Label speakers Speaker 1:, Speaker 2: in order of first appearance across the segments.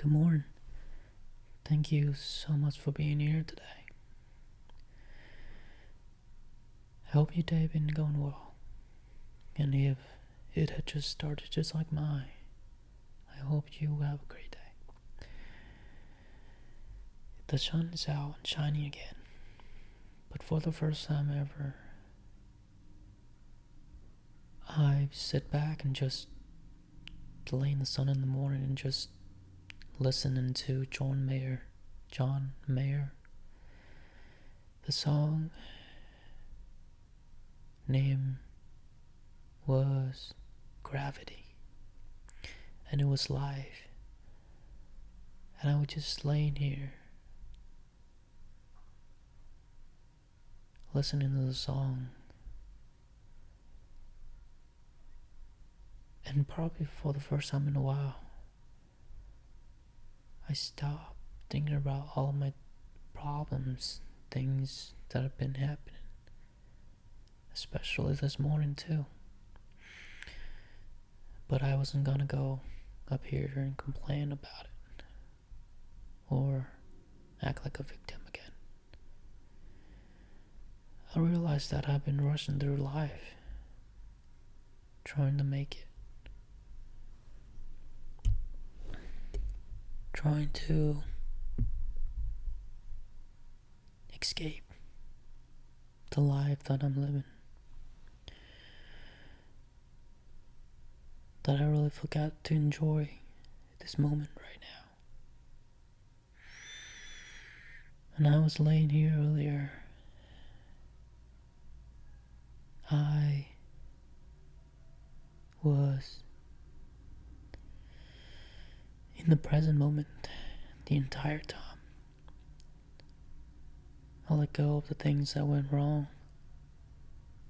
Speaker 1: Good morning. Thank you so much for being here today. I hope your day been going well. And if it had just started just like mine, I hope you have a great day. The sun is out and shining again. But for the first time ever, I sit back and just lay in the sun in the morning and just listening to John Mayer. The song name was Gravity, and it was live. And I was just laying here listening to the song, and probably for the first time in a while, I stopped thinking about all my problems, things that have been happening, especially this morning too. But I wasn't gonna go up here and complain about it or act like a victim again. I realized that I've been rushing through life, trying to make it, trying to escape the life that I'm living, that I really forgot to enjoy this moment right now. And I was laying here earlier. I was in the present moment the entire time. I let go of the things that went wrong,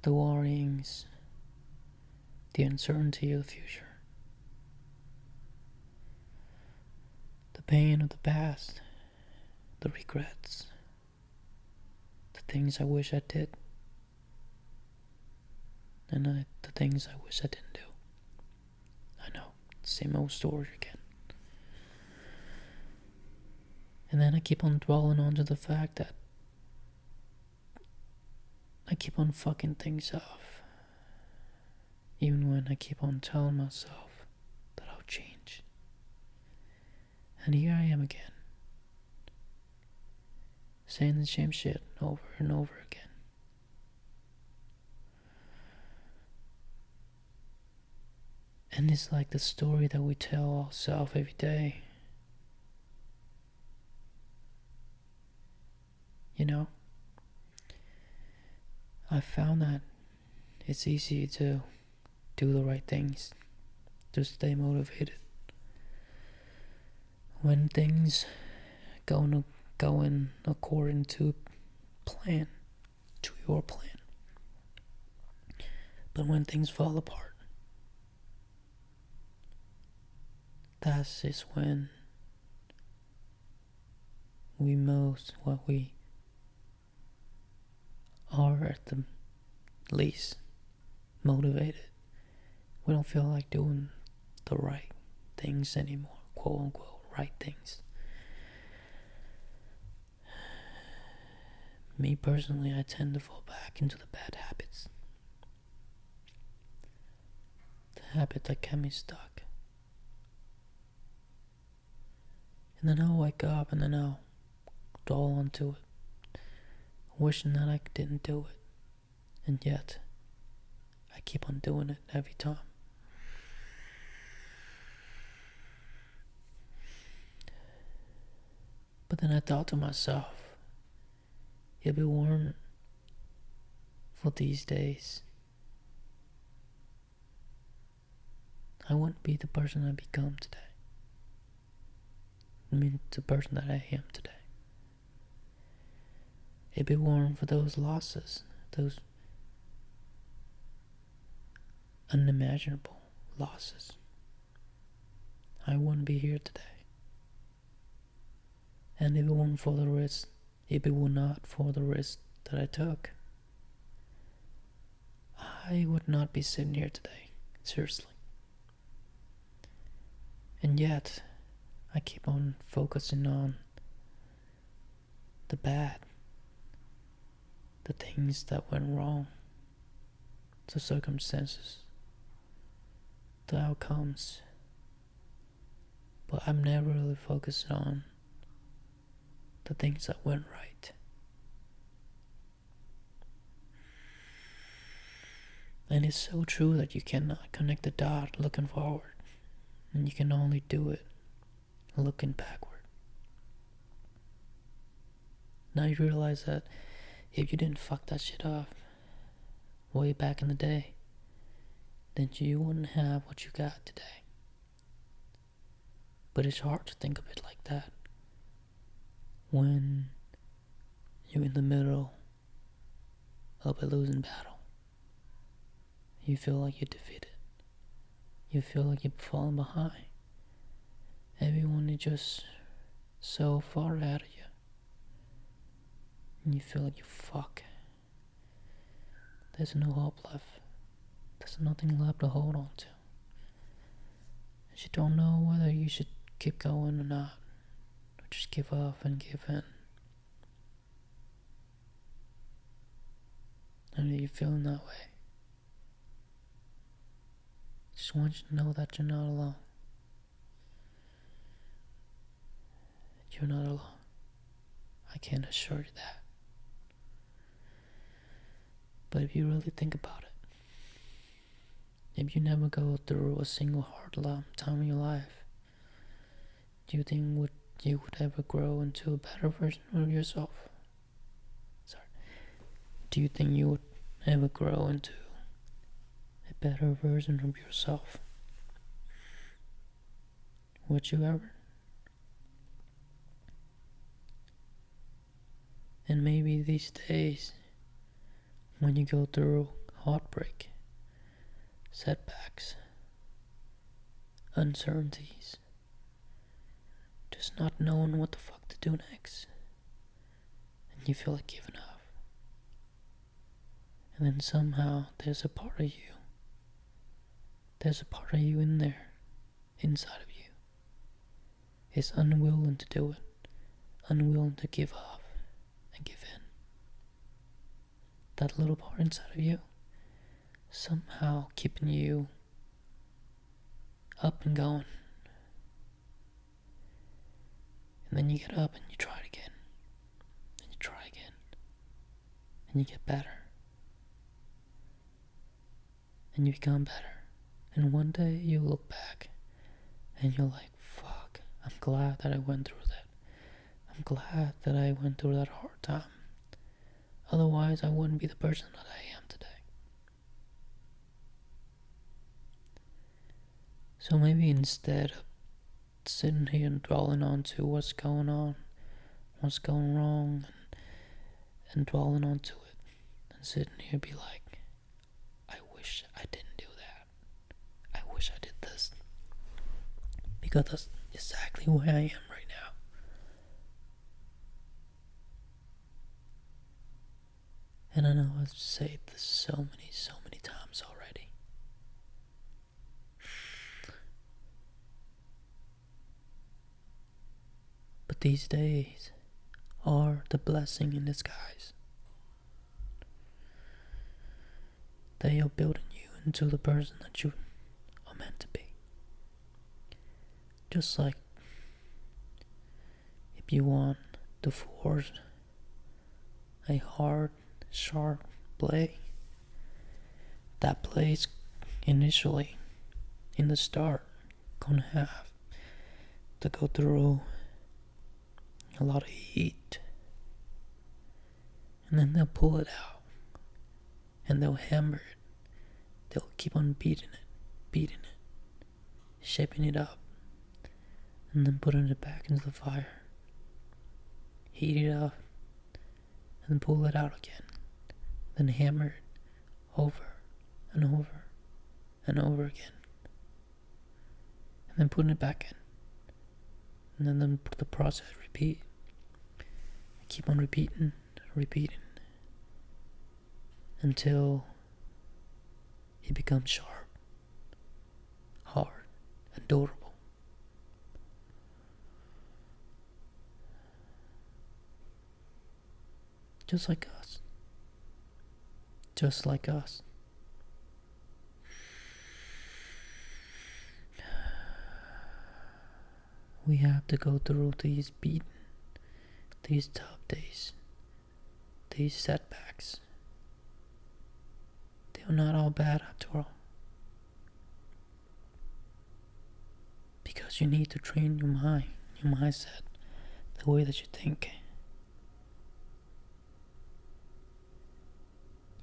Speaker 1: the worryings, the uncertainty of the future, the pain of the past, the regrets, the things I wish I did, and the things I wish I didn't do. I know, same old story again. And then I keep on dwelling onto the fact that I keep on fucking things up, even when I keep on telling myself that I'll change. And here I am again, saying the same shit over and over again. And it's like the story that we tell ourselves every day. You know? I found that it's easy to do the right things, to stay motivated. When things going according to plan, to your plan. But when things fall apart, that is when we most what we are at the least motivated. We don't feel like doing the right things anymore, quote unquote right things. Me personally, I tend to fall back into the bad habits, the habit that kept me stuck. And then I'll wake up and then I'll dwell onto it, wishing that I didn't do it. And yet, I keep on doing it every time. But then I thought to myself, it'd be warm for these days. I wouldn't be the person I become today. I mean, the person that I am today. It'd be warm for those losses, those unimaginable losses. I wouldn't be here today. And if it weren't for the risk, if it were not for the risk that I took, I would not be sitting here today. Seriously. And yet, I keep on focusing on the bad, the things that went wrong, the circumstances, the outcomes. But I'm never really focused on the things that went right. And it's so true that you cannot connect the dot looking forward, and you can only do it looking backward. Now you realize that if you didn't fuck that shit up way back in the day, then you wouldn't have what you got today. But it's hard to think of it like that when you're in the middle of a losing battle. You feel like you're defeated. You feel like you're falling behind. Everyone is just so far ahead of you. And you feel like you fuck. There's no hope left. There's nothing left to hold on to. And you don't know whether you should keep going or not. Or just give up and give in. And if you're feeling that way, just want you to know that you're not alone. You're not alone. I can't assure you that. But if you really think about it, if you never go through a single hard time in your life, do you think you would ever grow into a better version of yourself? Do you think you would ever grow into a better version of yourself? Would you ever? And maybe these days, when you go through heartbreak, setbacks, uncertainties, just not knowing what the fuck to do next, and you feel like giving up. And then somehow there's a part of you in there, inside of you, is unwilling to do it, unwilling to give up and give in. That little part inside of you, somehow keeping you up and going. And then you get up and you try it again, and you try again, and you get better. And you become better. And one day you look back and you're like, fuck, I'm glad that I went through that. I'm glad that I went through that hard time. Otherwise, I wouldn't be the person that I am today. So maybe instead of sitting here and dwelling on to what's going on, what's going wrong, and dwelling onto it, and sitting here be like, I didn't do that. I wish I did this. Because that's exactly where I am right now. And I know I've said this so many times already. But these days are the blessing in disguise. They are building you into the person that you are meant to be. Just like if you want to forge a hard, sharp blade, that blade's initially, in the start, gonna have to go through a lot of heat. And then they'll pull it out. And they'll hammer it. They'll keep on beating it, shaping it up, and then putting it back into the fire. Heat it up, and then pull it out again. Then hammer it over and over and over again. And then putting it back in. And then the process repeat. Keep on repeating. Until it becomes sharp, hard, and durable. Just like us. Just like us. We have to go through these these tough days, these setbacks. They're not all bad after all. Because you need to train your mind, your mindset, the way that you think.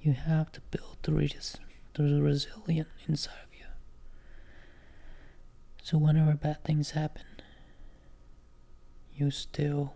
Speaker 1: You have to build the resilience inside of you. So whenever bad things happen, you still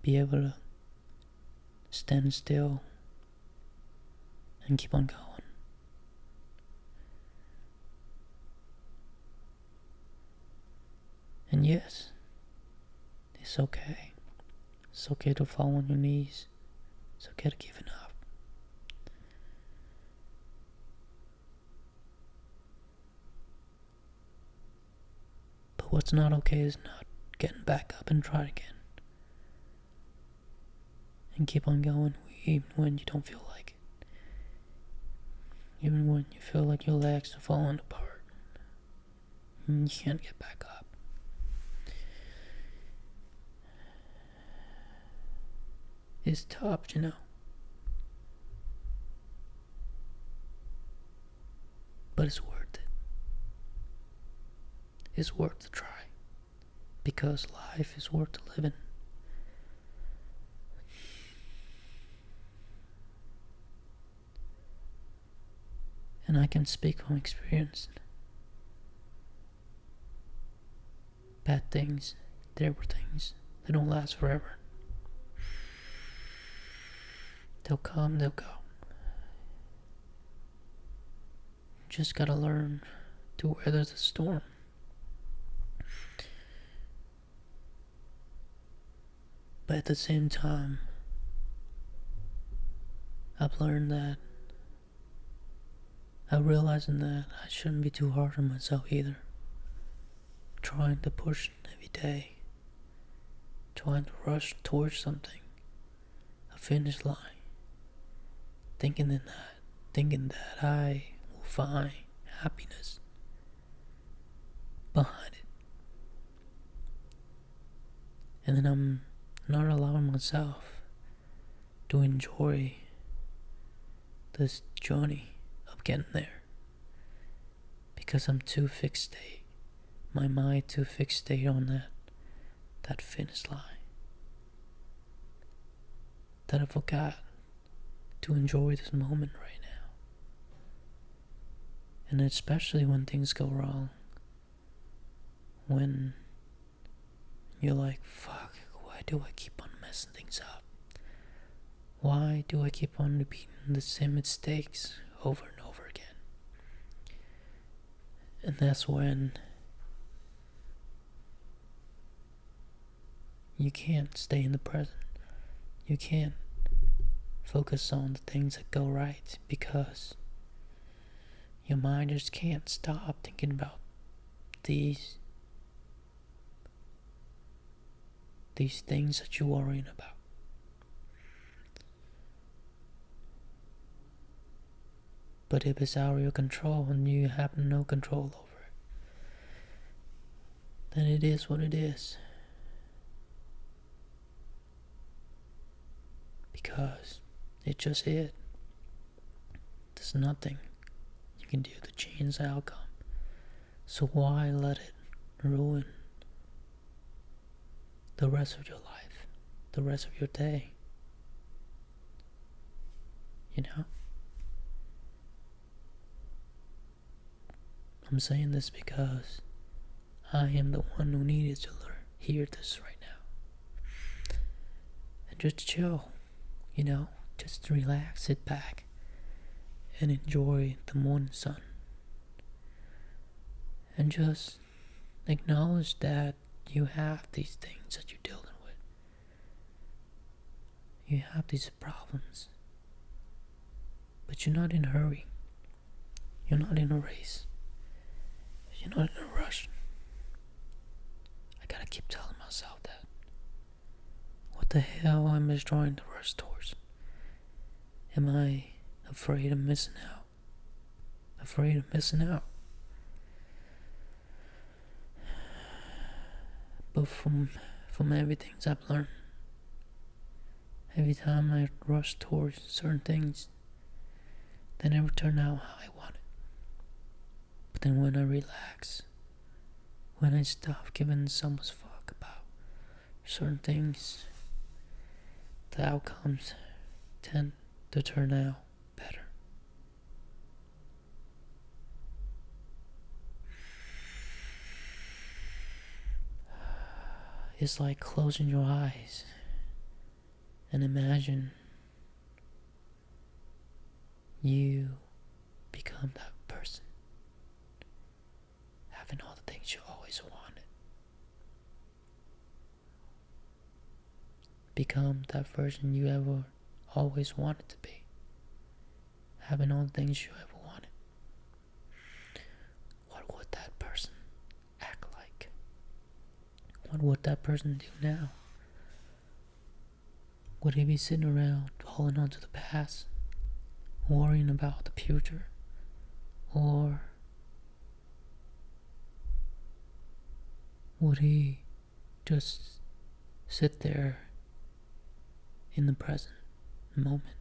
Speaker 1: be able to stand still and keep on going. And yes, it's okay. It's okay to fall on your knees. It's okay to give it up. But what's not okay is not getting back up and try again. And keep on going even when you don't feel like it. Even when you feel like your legs are falling apart. And you can't get back up. It's tough, you know. But it's worth it. It's worth the try. Because life is worth living. And I can speak from experience. Bad things, terrible things, they don't last forever. They'll come, they'll go. You just gotta learn to weather the storm. But at the same time, I've learned that I'm realizing that I shouldn't be too hard on myself either. Trying to push every day. Trying to rush towards something. A finish line. Thinking that I will find happiness behind it. And then I'm not allowing myself to enjoy this journey of getting there. Because I'm too fixated, my mind too fixated on that finish line. That I forgot to enjoy this moment right now. And especially when things go wrong. When you're like, fuck, why do I keep on messing things up? Why do I keep on repeating the same mistakes over and over again? And that's when you can't stay in the present. You can't focus on the things that go right because your mind just can't stop thinking about these things that you're worrying about. But if it's out of your control and you have no control over it, then it is what it is. Because it just is. There's nothing you can do to change the outcome. So why let it ruin the rest of your life, the rest of your day? You know? I'm saying this because I am the one who needed to hear this right now. And just chill, you know? Just relax, sit back, and enjoy the morning sun. And just acknowledge that you have these things that you're dealing with. You have these problems. But you're not in a hurry. You're not in a race. You're not in a rush. I gotta keep telling myself that. the hell am I trying to rush towards? Am I afraid of missing out? Afraid of missing out? But from everything I've learned, every time I rush towards certain things, they never turn out how I want it. But then when I relax, when I stop giving so much fuck about certain things, the outcomes tend to turn out better. It's like closing your eyes and imagine you become that person, having all the things you always wanted. Become that version you ever always wanted to be, having all the things you ever wanted. What would that person act like? What would that person do now? Would he be sitting around holding on to the past, worrying about the future? Or would he just sit there in the present moment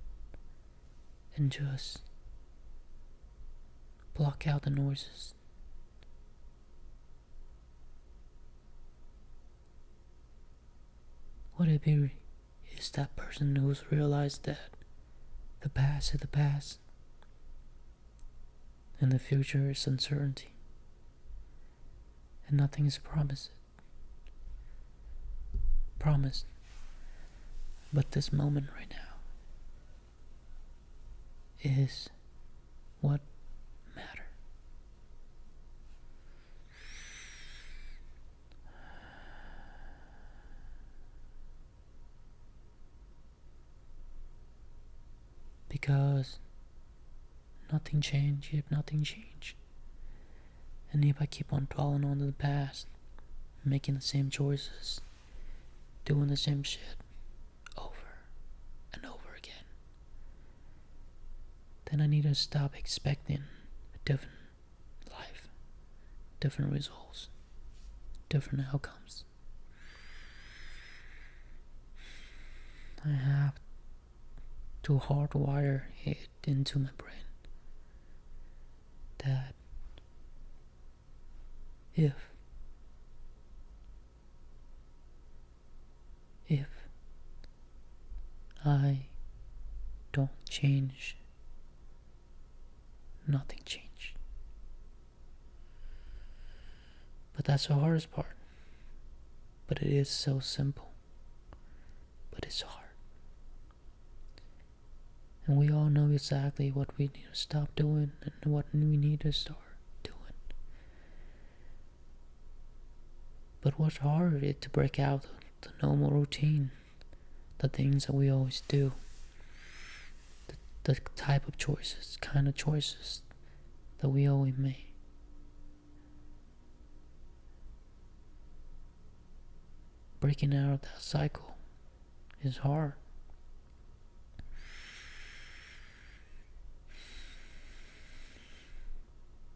Speaker 1: and just block out the noises? Would it be is that person who's realized that the past is the past and the future is uncertainty and nothing is promised but this moment right now is what matters. Because nothing changed if nothing changed. And if I keep on dwelling on the past, making the same choices, doing the same shit over and over again, then I need to stop expecting a different life, different results, different outcomes. I have to hardwire it into my brain that if I don't change, nothing changed. But that's the hardest part. But it is so simple. But it's hard. And we all know exactly what we need to stop doing and what we need to start doing. But what's hard is to break out the normal routine, the things that we always do, the type of choices, kind of choices that we always make. Breaking out of that cycle is hard.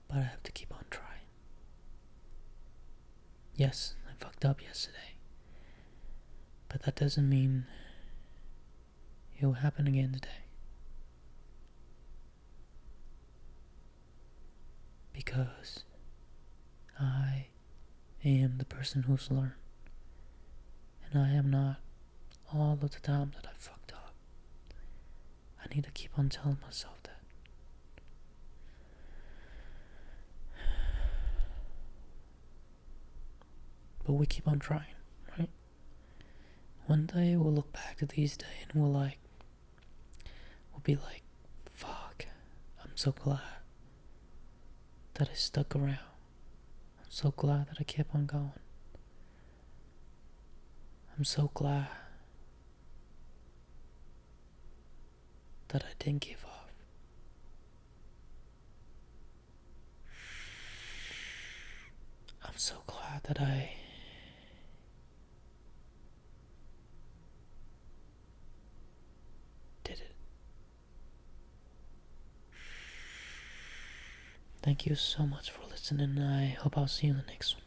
Speaker 1: But I have to keep on trying. Yes, I fucked up yesterday. But that doesn't mean it will happen again today. Because I am the person who's learned. And I am not all of the time that I fucked up. I need to keep on telling myself that. But we keep on trying, right? One day we'll look back to these days and we'll be like, fuck, I'm so glad that I stuck around. I'm so glad that I kept on going. I'm so glad that I didn't give up. I'm so glad that I Thank you so much for listening, and I hope I'll see you in the next one.